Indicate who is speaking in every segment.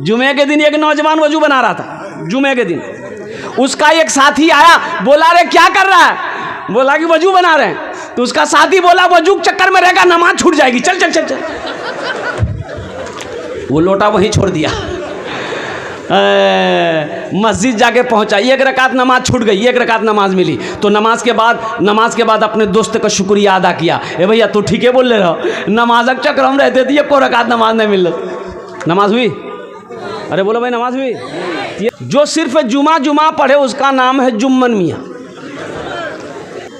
Speaker 1: जुमे के दिन एक नौजवान वजू बना रहा था, जुमे के दिन उसका एक साथी आया, बोला रे क्या कर रहा है? बोला कि वजू बना रहे हैं। तो उसका साथी बोला वजू के चक्कर में रहेगा, नमाज छूट जाएगी, चल चल चल चल। वो लोटा वहीं छोड़ दिया, मस्जिद जाके पहुंचा, एक रकात नमाज छूट गई, एक रकात नमाज मिली। तो नमाज के बाद अपने दोस्त का शुक्रिया अदा किया, ए भैया तू ठीक है बोल ले रहा, नमाज के चक्कर हम रहते थे, को रकात नमाज नहीं मिल रहा। नमाज हुई? अरे बोलो भाई नमाज हुई? जो सिर्फ जुमा पढ़े उसका नाम है जुम्मन मियाँ।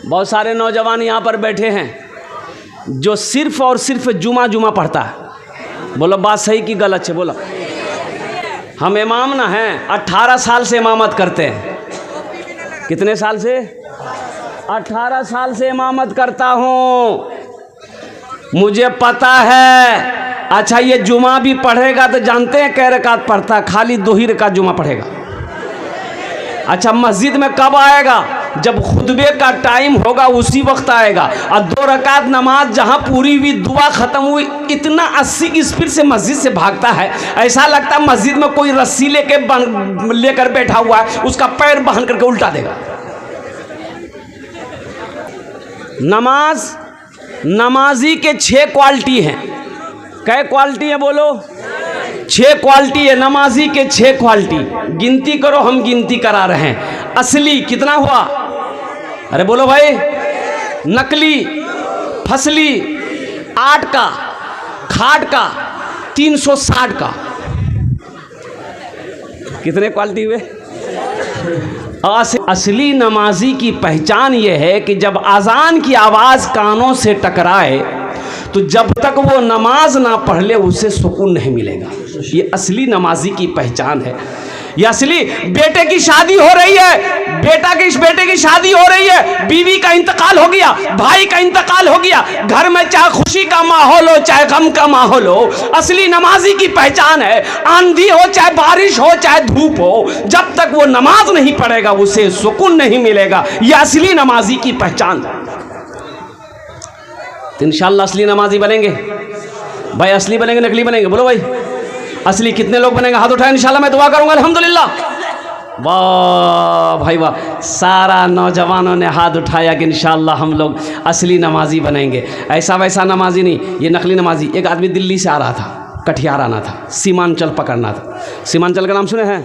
Speaker 1: बहुत सारे नौजवान यहाँ पर बैठे हैं जो सिर्फ और सिर्फ जुमा पढ़ता है। बोलो बात सही कि गलत है? बोलो। हम इमाम ना हैं, 18 साल से इमामत करते हैं। कितने साल से? 18 साल से इमामत करता हूँ, मुझे पता है। अच्छा ये जुमा भी पढ़ेगा तो जानते हैं कै रकात पढ़ता? खाली 2 ही रकात जुमा पढ़ेगा। अच्छा मस्जिद में कब आएगा? जब खुतबे का टाइम होगा उसी वक्त आएगा। और 2 रकात नमाज जहाँ पूरी हुई, दुआ ख़त्म हुई, इतना 80 की स्पीड से मस्जिद से भागता है, ऐसा लगता है मस्जिद में कोई रस्सी लेकर बैठा हुआ है, उसका पैर बांध करके उल्टा देगा। नमाजी के 6 क्वालिटी हैं। कै क्वालिटी है बोलो? 6 क्वालिटी है नमाजी के, 6 क्वालिटी। गिनती करो, हम गिनती करा रहे हैं। असली कितना हुआ? अरे बोलो भाई। नकली, फसली, 8 का, खाट का, 360 का। कितने क्वालिटी हुए? असली नमाजी की पहचान यह है कि जब अजान की आवाज़ कानों से टकराए तो जब तक वो नमाज ना पढ़ ले उसे सुकून नहीं मिलेगा। ये असली नमाजी की पहचान है। ये असली बेटे की शादी हो रही है, बेटे की शादी हो रही है, बीवी का इंतकाल हो गया, भाई का इंतकाल हो गया, घर में चाहे खुशी का माहौल हो चाहे गम का माहौल हो, असली नमाजी की पहचान है। आंधी हो चाहे बारिश हो चाहे धूप हो, जब तक वो नमाज नहीं पढ़ेगा उसे सुकून नहीं मिलेगा। ये असली नमाजी की पहचान है। तो इंशाअल्लाह असली नमाजी बनेंगे भाई। असली बनेंगे नकली बनेंगे? बोलो भाई असली। कितने लोग बनेंगे? हाथ उठाएं, इंशाअल्लाह मैं दुआ करूंगा। अल्हम्दुलिल्लाह। वाह भाई वाह, सारा नौजवानों ने हाथ उठाया कि इंशाअल्लाह हम लोग असली नमाजी बनेंगे। ऐसा वैसा नमाजी नहीं, ये नकली नमाजी। एक आदमी दिल्ली से आ रहा था, कटिहार आना था, सीमांचल पकड़ना था। सीमांचल का नाम सुने हैं?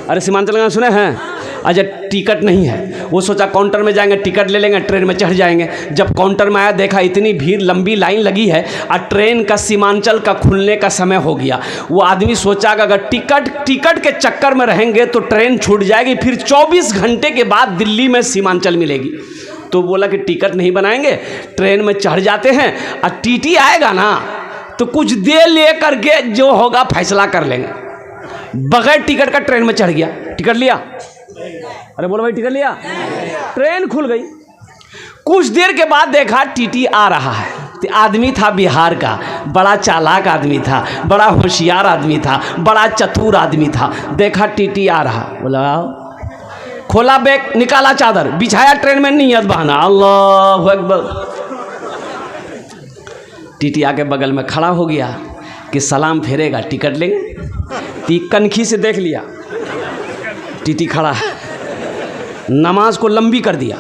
Speaker 1: अरे सीमांचल का नाम सुने हैं? अच्छा टिकट नहीं है, वो सोचा काउंटर में जाएंगे, टिकट ले लेंगे, ट्रेन में चढ़ जाएंगे। जब काउंटर में आया देखा इतनी भीड़, लंबी लाइन लगी है और ट्रेन का सीमांचल का खुलने का समय हो गया। वो आदमी सोचा कि अगर टिकट के चक्कर में रहेंगे तो ट्रेन छूट जाएगी, फिर 24 घंटे के बाद दिल्ली में सीमांचल मिलेगी। तो बोला कि टिकट नहीं बनाएंगे, ट्रेन में चढ़ जाते हैं और टीटी आएगा ना तो कुछ देर ले करके जो होगा फैसला कर लेंगे। बगैर टिकट का ट्रेन में चढ़ गया। टिकट लिया? अरे बोलो भाई टिकट लिया? ट्रेन खुल गई। कुछ देर के बाद देखा टीटी आ रहा है। तो आदमी था बिहार का, बड़ा चालाक आदमी था, बड़ा होशियार आदमी था, बड़ा चतुर आदमी था। देखा टीटी आ रहा, बोला खोला बैग, निकाला चादर, बिछाया ट्रेन में, नियत बहाना, अल्लाहु अकबर। टीटी आके बगल में खड़ा हो गया कि सलाम फेरेगा, टिकट लेंगे। ती कनखी से देख लिया, टीटी खड़ा है, नमाज को लंबी कर दिया।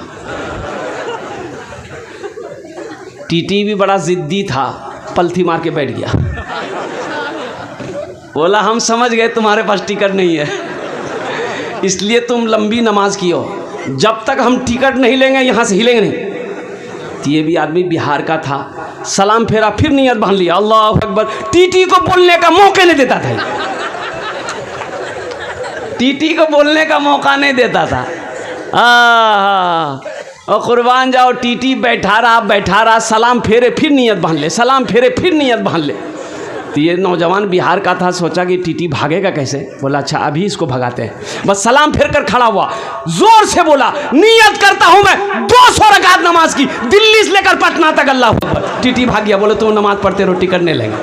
Speaker 1: टीटी भी बड़ा जिद्दी था, पलथी मार के बैठ गया। बोला हम समझ गए तुम्हारे पास टिकट नहीं है, इसलिए तुम लंबी नमाज की हो, जब तक हम टिकट नहीं लेंगे यहाँ से हिलेंगे नहीं। तो ये भी आदमी बिहार का था, सलाम फेरा, फिर नियत बांध लिया, अल्लाह अकबर। टीटी को बोलने का मौका नहीं देता था, टीटी को बोलने का मौका नहीं देता था। और कुर्बान जाओ, टीटी बैठा रहा, सलाम फेरे फिर नियत बांध ले, सलाम फेरे फिर नियत बांध ले। तो ये नौजवान बिहार का था, सोचा कि टीटी भागेगा कैसे। बोला अच्छा अभी इसको भगाते हैं। बस सलाम फेर कर खड़ा हुआ, जोर से बोला नियत करता हूं मैं 200 रकात नमाज की, दिल्ली से लेकर पटना तक, अल्लाह अकबर। टीटी भाग गया। बोले तुम नमाज पढ़ते रहो, टिकट नहीं लेंगे।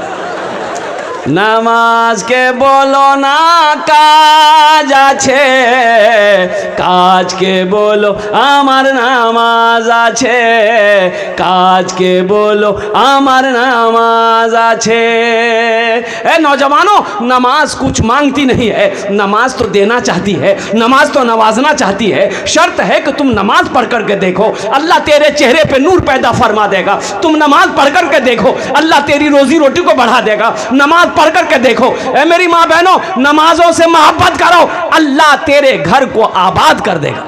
Speaker 1: নামাজ কে বলো না কাজ আছে, কাজকে বলো আমার নামাজ আছে, কাজকে বলো আমার নামাজ আছে। ए नौजवानों, नमाज कुछ मांगती नहीं है, नमाज तो देना चाहती है, नमाज तो नवाजना चाहती है। शर्त है कि तुम नमाज पढ़ करके देखो, अल्लाह तेरे चेहरे पे नूर पैदा फरमा देगा। तुम नमाज पढ़ करके देखो, अल्लाह तेरी रोजी रोटी को बढ़ा देगा। नमाज पढ़ करके देखो। ए मेरी माँ बहनों, नमाजों से मोहब्बत करो, अल्लाह तेरे घर को आबाद कर देगा।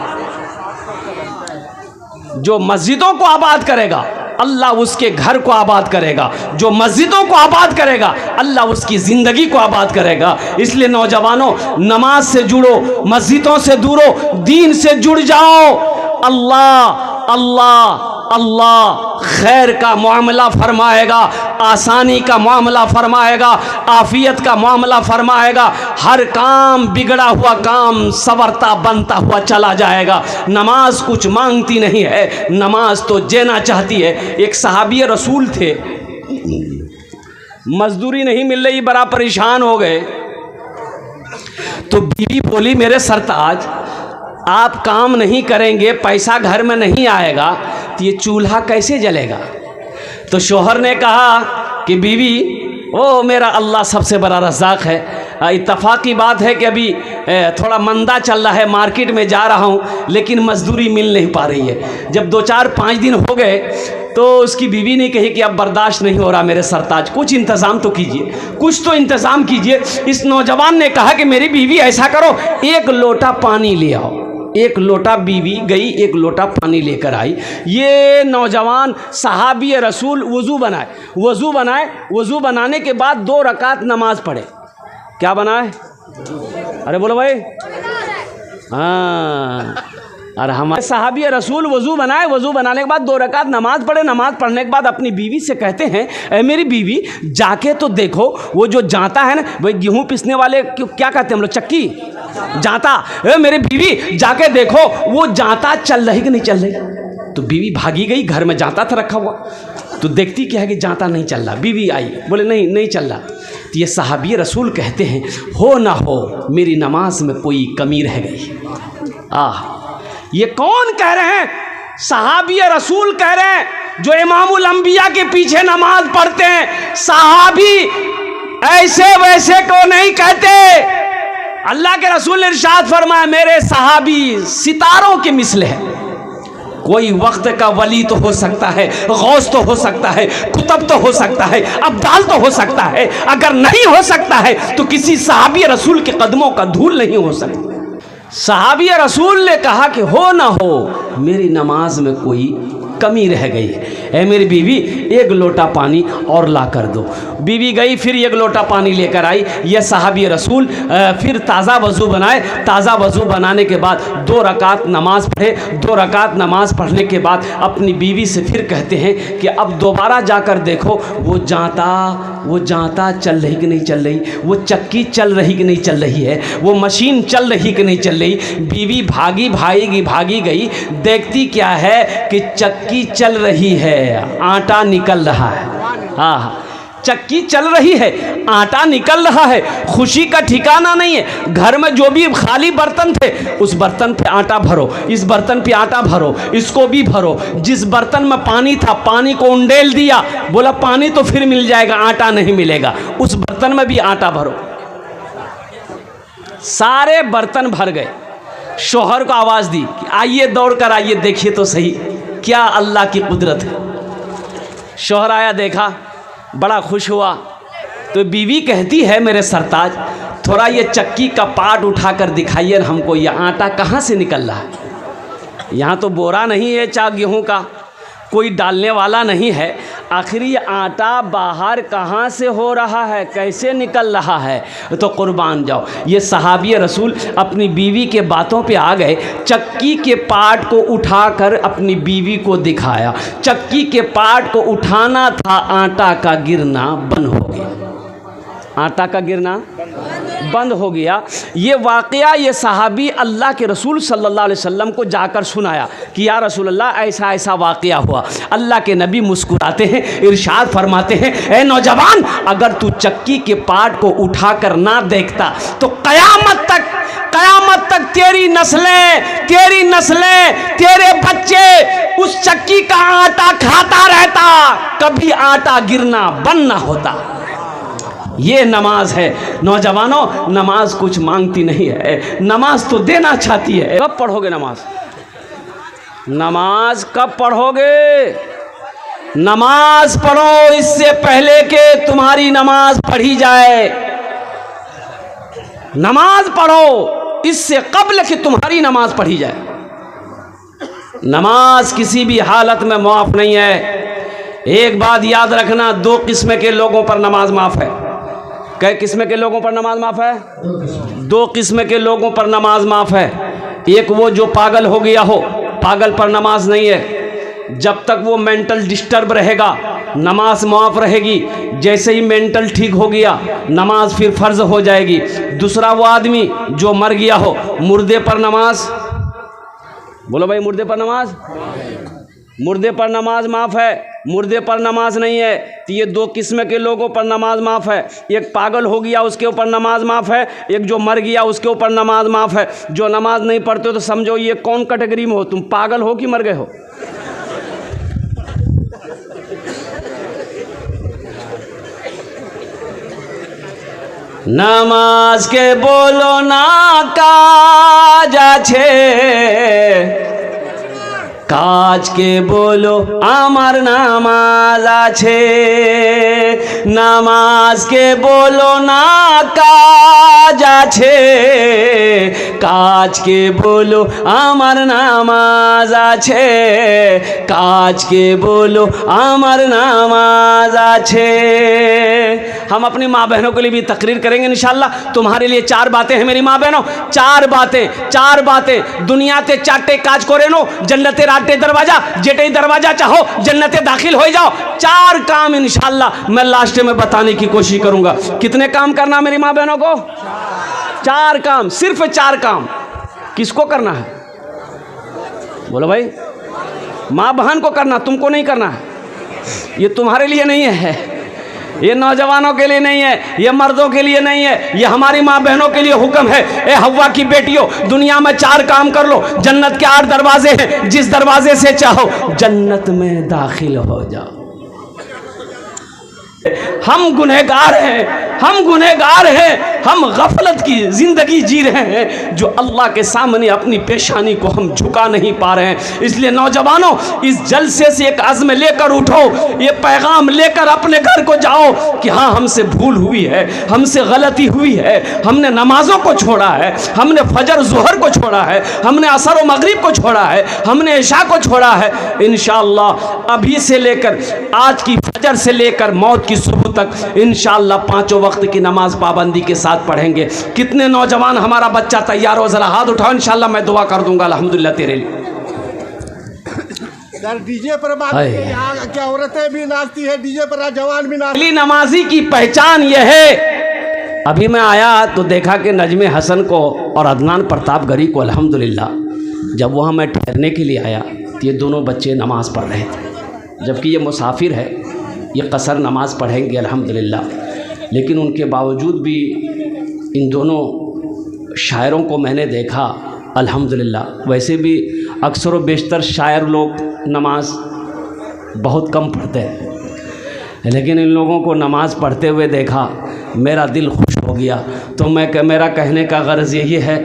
Speaker 1: जो मस्जिदों को आबाद करेगा, अल्लाह उसके घर को आबाद करेगा। जो मस्जिदों को आबाद करेगा, अल्लाह उसकी ज़िंदगी को आबाद करेगा। इसलिए नौजवानों, नमाज से जुड़ो, मस्जिदों से दूरो, दीन से जुड़ जाओ। अल्लाह अल्लाह अल्लाह खैर का मामला फरमाएगा, आसानी का मामला फरमाएगा, आफियत का मामला फरमाएगा। हर काम बिगड़ा हुआ काम संवरता बनता हुआ चला जाएगा। नमाज कुछ मांगती नहीं है, नमाज तो देना चाहती है। एक सहाबी रसूल थे, मजदूरी नहीं मिल रही, बड़ा परेशान हो गए। तो बीवी बोली, मेरे सरताज आप काम नहीं करेंगे, पैसा घर में नहीं आएगा, तो ये चूल्हा कैसे जलेगा। तो शोहर ने कहा कि बीवी, ओ मेरा अल्लाह सबसे बड़ा रज़ाक है। इत्तफाक की बात है कि अभी थोड़ा मंदा चल रहा है, मार्केट में जा रहा हूँ, लेकिन मजदूरी मिल नहीं पा रही है। जब 2-4-5 दिन हो गए तो उसकी बीवी ने कही कि अब बर्दाश्त नहीं हो रहा मेरे सरताज, कुछ इंतज़ाम तो कीजिए, कुछ तो इंतज़ाम कीजिए। इस नौजवान ने कहा कि मेरी बीवी ऐसा करो, 1 लोटा पानी ले आओ। 1 लोटा, बीवी गई 1 लोटा पानी लेकर आई। ये नौजवान सहाबी रसूल वज़ू बनाए, वज़ू बनाने के बाद 2 रकात नमाज पढ़े। क्या बनाए? अरे बोलो भाई। हाँ, और हमारे सहाबी रसूल वज़ू बनाए, वज़ू बनाने के बाद 2 रकात नमाज पढ़े। नमाज पढ़ने के बाद अपनी बीवी से कहते हैं, ए मेरी बीवी, जाके तो देखो वो जो जाता है ना, वही गेहूँ पीसने वाले क्या कहते हैं हम लोग, चक्की, जाता। ए मेरी बीवी, जाके देखो वो जाता चल रही कि नहीं चल रही। तो बीवी भागी गई, घर में जाता था रखा हुआ, तो देखती क्या है कि जाता नहीं चल रहा। बीवी आई, बोले नहीं चल रहा। तो ये सहाबी रसूल कहते हैं, हो ना हो मेरी नमाज में कोई कमी रह गई। ये कौन कह रहे हैं? सहाबी रसूल कह रहे हैं, जो इमामुल अंबिया के पीछे नमाज पढ़ते हैं। सहाबी ऐसे वैसे को नहीं कहते। अल्लाह के रसूल ने इरशाद फरमाया, मेरे सहाबी सितारों के मिसले हैं। कोई वक्त का वली तो हो सकता है, गौस तो हो सकता है, कुतब तो हो सकता है, अब्दाल तो हो सकता है। अगर नहीं हो सकता है तो किसी सहाबी रसूल के कदमों का धूल नहीं हो सकता। सहाबी रसूल ने कहा कि हो ना हो मेरी नमाज में कोई कमी रह गई है, ए मेरी बीवी 1 लोटा पानी और ला कर दो। बीवी गई, फिर 1 लोटा पानी लेकर आई। यह सहाबी रसूल फिर ताज़ा वज़ू बनाए। ताज़ा वज़ू बनाने के बाद 2 रकात नमाज पढ़े। 2 रकात नमाज पढ़ने के बाद अपनी बीवी से फिर कहते हैं कि अब दोबारा जाकर देखो वो जाता चल रही कि नहीं चल रही, वो चक्की चल रही कि नहीं चल रही है, वो मशीन चल रही कि नहीं चल रही। बीवी भागी गई, देखती क्या है कि चक्की चल रही है, आटा निकल रहा है। हाँ, चक्की चल रही है, आटा निकल रहा है। खुशी का ठिकाना नहीं है। घर में जो भी खाली बर्तन थे, उस बर्तन पे आटा भरो, इस बर्तन पे आटा भरो, इसको भी भरो। जिस बर्तन में पानी था, पानी को उंडेल दिया, बोला पानी तो फिर मिल जाएगा, आटा नहीं मिलेगा, उस बर्तन में भी आटा भरो। सारे बर्तन भर गए। शौहर को आवाज़ दी कि आइए, दौड़ कर आइए, देखिए तो सही क्या अल्लाह की कुदरत है। शौहर आया, देखा, बड़ा खुश हुआ। तो बीवी कहती है, मेरे सरताज थोड़ा ये चक्की का पार्ट उठाकर दिखाइए हमको, ये आटा कहाँ से निकल रहा है। यहाँ तो बोरा नहीं है चा गेहूँ का, कोई डालने वाला नहीं है, आखिर ये आटा बाहर कहाँ से हो रहा है, कैसे निकल रहा है। तो कुर्बान जाओ, ये सहाबी रसूल अपनी बीवी के बातों पे आ गए। चक्की के पार्ट को उठाकर अपनी बीवी को दिखाया। चक्की के पार्ट को उठाना था, आटा का गिरना बंद हो गया। आटा का गिरना बंद हो गया। ये वाक़या ये सहाबी अल्लाह के रसूल सल्लल्लाहु अलैहि वसल्लम को जाकर सुनाया कि या रसूल अल्लाह ऐसा ऐसा वाक़या हुआ। अल्लाह के नबी मुस्कुराते हैं, इरशाद फरमाते हैं, ए नौजवान, अगर तू चक्की के पाट को उठाकर ना देखता तो क़यामत तक तेरी नस्लें तेरे बच्चे उस चक्की का आटा खाता रहता, कभी आटा गिरना बंद ना होता। ये नमाज है नौजवानों। नमाज कुछ मांगती नहीं है, नमाज तो देना चाहती है। कब पढ़ोगे नमाज कब पढ़ोगे? नमाज पढ़ो इससे पहले कि तुम्हारी नमाज पढ़ी जाए। नमाज पढ़ो इससे कबल कि तुम्हारी नमाज पढ़ी जाए। नमाज किसी भी हालत में माफ़ नहीं है। एक बात याद रखना, दो किस्म के लोगों पर नमाज माफ़ है। कै किस्म के लोगों पर नमाज माफ़ है? दो किस्म के लोगों पर नमाज माफ़ है। एक वो जो पागल हो गया हो, पागल पर नमाज नहीं है। जब तक वो मेंटल डिस्टर्ब रहेगा नमाज माफ़ रहेगी। जैसे ही मेंटल ठीक हो गया नमाज फिर फ़र्ज़ हो जाएगी। दूसरा वो आदमी जो मर गया हो, मुर्दे पर नमाज, बोलो भाई, मुर्दे पर नमाज माफ़ है, मुर्दे पर नमाज नहीं है। तो ये दो किस्म के लोगों पर नमाज माफ़ है। एक पागल हो गया उसके ऊपर नमाज माफ़ है, एक जो मर गया उसके ऊपर नमाज माफ़ है। जो नमाज नहीं पढ़ते हो तो समझो ये कौन कैटेगरी में हो, तुम पागल हो कि मर गए हो? नमाज के बोलो ना काज आछे, काज के बोलो आमार नामाज आछे। नमाज के बोलो ना काज आछे, काज के बोलो आमार नामाज आछे, काज के बोलो आमार नामाज आछे। हम अपनी माँ बहनों के लिए भी तकरीर करेंगे इंशाल्लाह। तुम्हारे लिए 4 बातें हैं मेरी माँ बहनों, 4 बातें। दुनियाते 4टे काज करे नो, जन्नते राटे दरवाजा, जेटे दरवाजा चाहो जन्नते दाखिल हो जाओ। 4 काम इंशाल्लाह मैं लास्ट में बताने की कोशिश करूंगा। कितने काम करना मेरी माँ बहनों को? 4 काम, सिर्फ 4 काम। किसको करना है? बोलो भाई, माँ बहन को करना, तुमको नहीं करना है। ये तुम्हारे लिए नहीं है, ये नौजवानों के लिए नहीं है, ये मर्दों के लिए नहीं है, ये हमारी माँ बहनों के लिए हुक्म है। ए हव्वा की बेटियों, दुनिया में 4 काम कर लो। जन्नत के 8 दरवाजे हैं, जिस दरवाजे से चाहो जन्नत में दाखिल हो जाओ। हम गुनहगार हैं, हम गफलत की ज़िंदगी जी रहे हैं जो अल्लाह के सामने अपनी पेशानी को हम झुका नहीं पा रहे हैं। इसलिए नौजवानों, इस जलसे से एक अज़्म लेकर उठो, ये पैगाम लेकर अपने घर को जाओ कि हाँ, हमसे भूल हुई है, हमसे गलती हुई है, हमने नमाज़ों को छोड़ा है, हमने फजर ज़ुहर को छोड़ा है, हमने असर व मगरिब को छोड़ा है, हमने इशा को छोड़ा है। इंशाअल्लाह अभी से लेकर आज की फजर से लेकर मौत की सुबह तक इंशाअल्लाह 5 वक्त की नमाज पाबंदी के साथ पढ़ेंगे। कितने नौजवान हमारा बच्चा तैयार हो, जरा हाथ उठाओ, इंशाअल्लाह मैं दुआ कर दूंगा अल्हम्दुलिल्लाह तेरे लिए।
Speaker 2: सर डीजे पर बात यहाँ क्या औरतें भी नाचती है, डीजे पर जवान भी नाचती।
Speaker 1: नमाजी की पहचान यह है, अभी मैं आया तो देखा कि नजमे हसन को और अदनान प्रतापगढ़ी को अल्हम्दुलिल्लाह जब वहाँ मैं ठहरने के लिए आया तो ये दोनों बच्चे नमाज़ पढ़ रहे थे। जबकि ये मुसाफिर है, ये कसर नमाज़ पढ़ेंगे अल्हम्दुलिल्लाह, लेकिन उनके बावजूद भी इन दोनों शायरों को मैंने देखा अल्हम्दुलिल्लाह। वैसे भी अक्सर व बेशतर शायर लोग नमाज बहुत कम पढ़ते हैं, लेकिन इन लोगों को नमाज़ पढ़ते हुए देखा, मेरा दिल खुश हो गया। तो मेरा कहने का गर्ज़ यही है